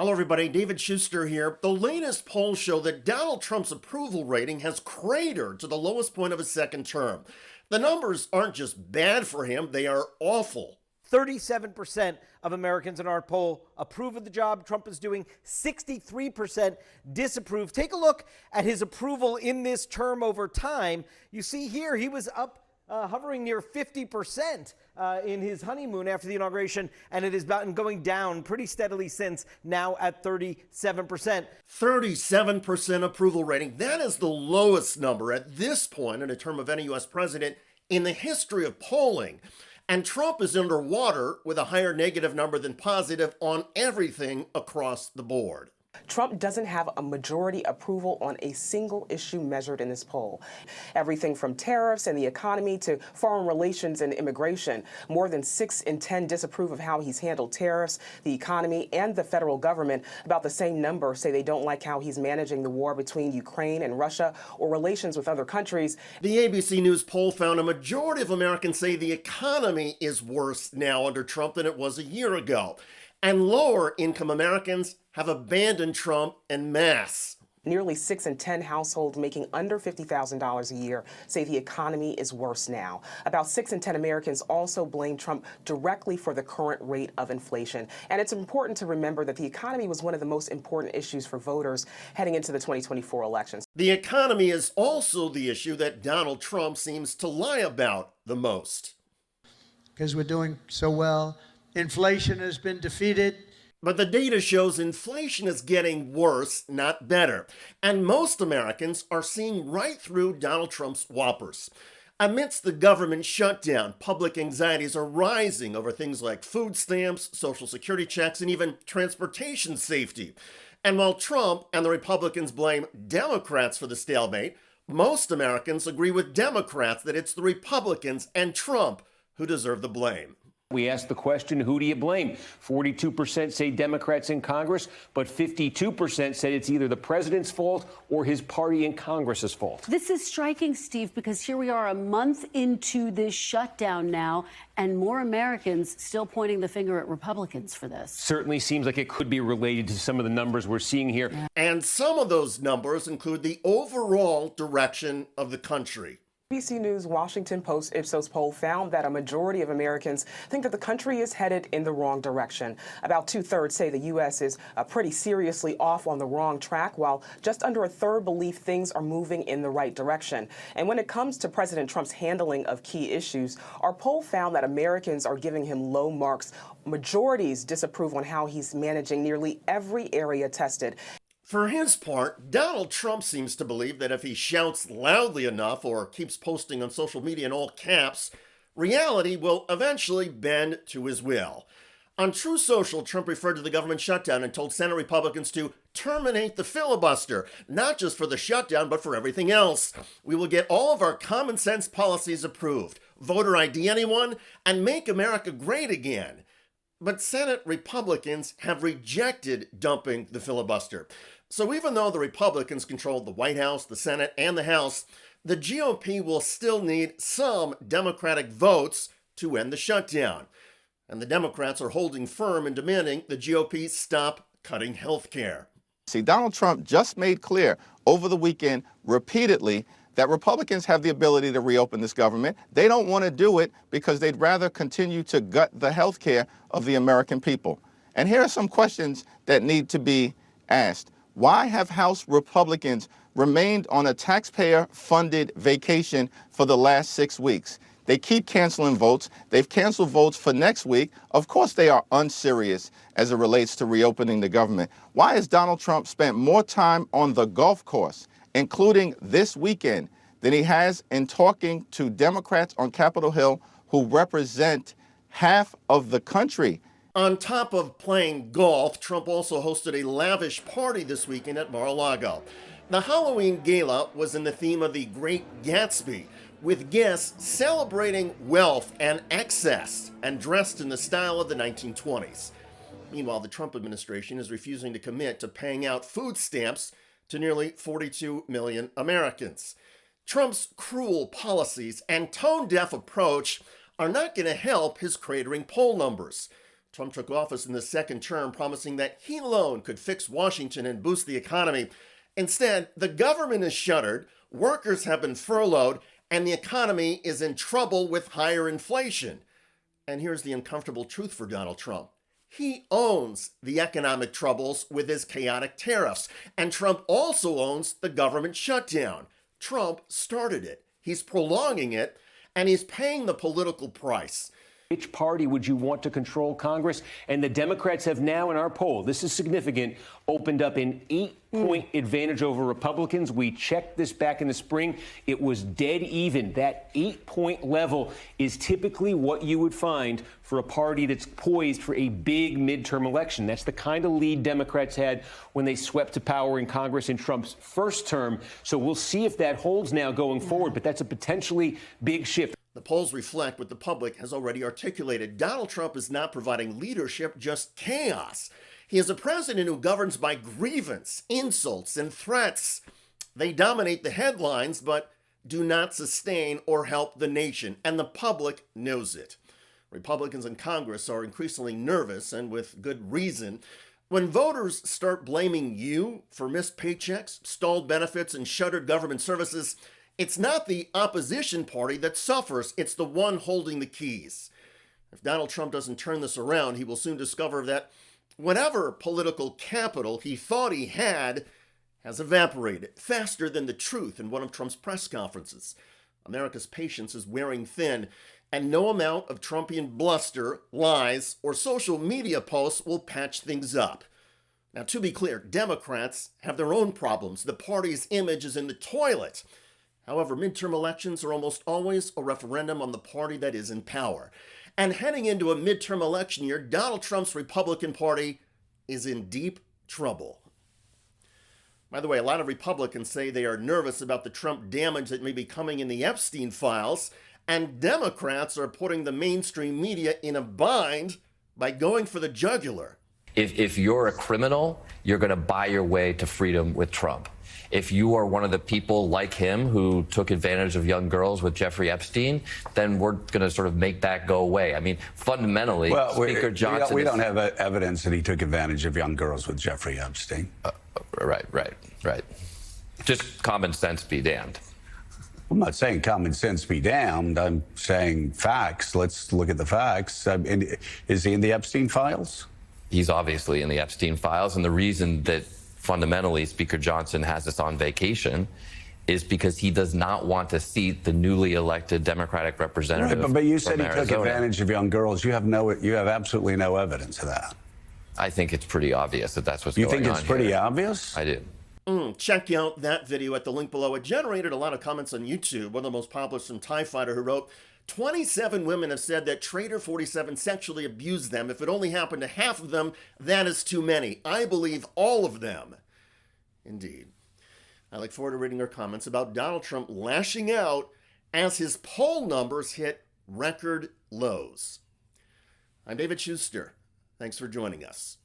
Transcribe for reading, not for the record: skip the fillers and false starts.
Hello, everybody. David Shuster here. The latest polls show that Donald Trump's approval rating has cratered to the lowest point of his second term. The numbers aren't just bad for him, they are awful. 37% of Americans in our poll approve of the job Trump is doing. 63% disapprove. Take a look at his approval in this term over time. You see here, he was up hovering near 50% in his honeymoon after the inauguration, and it has been going down pretty steadily since, now at 37%. 37% approval rating. That is the lowest number at this point in a term of any U.S. president in the history of polling. And Trump is underwater with a higher negative number than positive on everything across the board. Trump doesn't have a majority approval on a single issue measured in this poll. Everything from tariffs and the economy to foreign relations and immigration. More than 6 in 10 disapprove of how he's handled tariffs, the economy, and the federal government. About the same number say they don't like how he's managing the war between Ukraine and Russia or relations with other countries. The ABC News poll found a majority of Americans say the economy is worse now under Trump than it was a year ago. And lower income Americans have abandoned Trump en masse. Nearly 6 in 10 households making under $50,000 a year say the economy is worse now. About 6 in 10 Americans also blame Trump directly for the current rate of inflation. And it's important to remember that the economy was one of the most important issues for voters heading into the 2024 elections. The economy is also the issue that Donald Trump seems to lie about the most. Because we're doing so well. Inflation has been defeated. But the data shows inflation is getting worse, not better. And most Americans are seeing right through Donald Trump's whoppers. Amidst the government shutdown, public anxieties are rising over things like food stamps, Social Security checks, and even transportation safety. And while Trump and the Republicans blame Democrats for the stalemate, most Americans agree with Democrats that it's the Republicans and Trump who deserve the blame. We asked the question, who do you blame? 42% say Democrats in Congress, but 52% said it's either the president's fault or his party in Congress's fault. This is striking, Steve, because here we are a month into this shutdown now, and more Americans still pointing the finger at Republicans for this. Certainly seems like it could be related to some of the numbers we're seeing here. And some of those numbers include the overall direction of the country. ABC News Washington Post Ipsos poll found that a majority of Americans think that the country is headed in the wrong direction. About 2/3 say the U.S. is pretty seriously off on the wrong track, while just under 1/3 believe things are moving in the right direction. And when it comes to President Trump's handling of key issues, our poll found that Americans are giving him low marks. Majorities disapprove on how he's managing nearly every area tested. For his part, Donald Trump seems to believe that if he shouts loudly enough or keeps posting on social media in all caps, reality will eventually bend to his will. On True Social, Trump referred to the government shutdown and told Senate Republicans to terminate the filibuster, not just for the shutdown, but for everything else. We will get all of our common sense policies approved, voter ID anyone, and make America great again. But Senate Republicans have rejected dumping the filibuster. So even though the Republicans control the White House, the Senate, and the House, the GOP will still need some Democratic votes to end the shutdown. And the Democrats are holding firm in demanding the GOP stop cutting health care. See, Donald Trump just made clear over the weekend repeatedly that Republicans have the ability to reopen this government. They don't want to do it because they'd rather continue to gut the health care of the American people. And here are some questions that need to be asked. Why have House Republicans remained on a taxpayer-funded vacation for the last 6 weeks? They keep canceling votes. They've canceled votes for next week. Of course they are unserious as it relates to reopening the government. Why has Donald Trump spent more time on the golf course, including this weekend, than he has in talking to Democrats on Capitol Hill who represent half of the country? On top of playing golf, Trump also hosted a lavish party this weekend at Mar-a-Lago. The Halloween gala was in the theme of The Great Gatsby, with guests celebrating wealth and excess and dressed in the style of the 1920s. Meanwhile, the Trump administration is refusing to commit to paying out food stamps to nearly 42 million Americans. Trump's cruel policies and tone-deaf approach are not going to help his cratering poll numbers. Trump took office in the second term, promising that he alone could fix Washington and boost the economy. Instead, the government is shuttered, workers have been furloughed, and the economy is in trouble with higher inflation. And here's the uncomfortable truth for Donald Trump. He owns the economic troubles with his chaotic tariffs, and Trump also owns the government shutdown. Trump started it, he's prolonging it, and he's paying the political price. Which party would you want to control Congress? And the Democrats have now, in our poll, this is significant, opened up an 8-point advantage over Republicans. We checked this back in the spring. It was dead even. That 8-point level is typically what you would find for a party that's poised for a big midterm election. That's the kind of lead Democrats had when they swept to power in Congress in Trump's first term. So we'll see if that holds now going forward, but that's a potentially big shift. The polls reflect what the public has already articulated. Donald Trump is not providing leadership, just chaos. He is a president who governs by grievance, insults, and threats. They dominate the headlines, but do not sustain or help the nation, and the public knows it. Republicans in Congress are increasingly nervous, and with good reason. When voters start blaming you for missed paychecks, stalled benefits, and shuttered government services, it's not the opposition party that suffers, it's the one holding the keys. If Donald Trump doesn't turn this around, he will soon discover that whatever political capital he thought he had has evaporated faster than the truth in one of Trump's press conferences. America's patience is wearing thin, and no amount of Trumpian bluster, lies, or social media posts will patch things up. Now, to be clear, Democrats have their own problems. The party's image is in the toilet. However, midterm elections are almost always a referendum on the party that is in power. And heading into a midterm election year, Donald Trump's Republican Party is in deep trouble. By the way, a lot of Republicans say they are nervous about the Trump damage that may be coming in the Epstein files, and Democrats are putting the mainstream media in a bind by going for the jugular. If you're a criminal, you're going to buy your way to freedom with Trump. If you are one of the people like him who took advantage of young girls with Jeffrey Epstein, then we're going to sort of make that go away. I mean, fundamentally, Speaker Johnson... We don't have evidence that he took advantage of young girls with Jeffrey Epstein. Right. Just common sense be damned. I'm not saying common sense be damned. I'm saying facts. Let's look at the facts. Is he in the Epstein files? He's obviously in the Epstein files, and the reason that fundamentally Speaker Johnson has us on vacation is because he does not want to seat the newly elected Democratic representative. Right, but you said he Arizona. took advantage of young girls. You have absolutely no evidence of that. I think it's pretty obvious that that's what's going on. You think it's pretty obvious? I do. Check out that video at the link below. It generated a lot of comments on YouTube. One of the most popular is from TIE Fighter, who wrote, 27 women have said that Trader 47 sexually abused them. If it only happened to half of them, that is too many. I believe all of them. Indeed. I look forward to reading your comments about Donald Trump lashing out as his poll numbers hit record lows. I'm David Shuster. Thanks for joining us.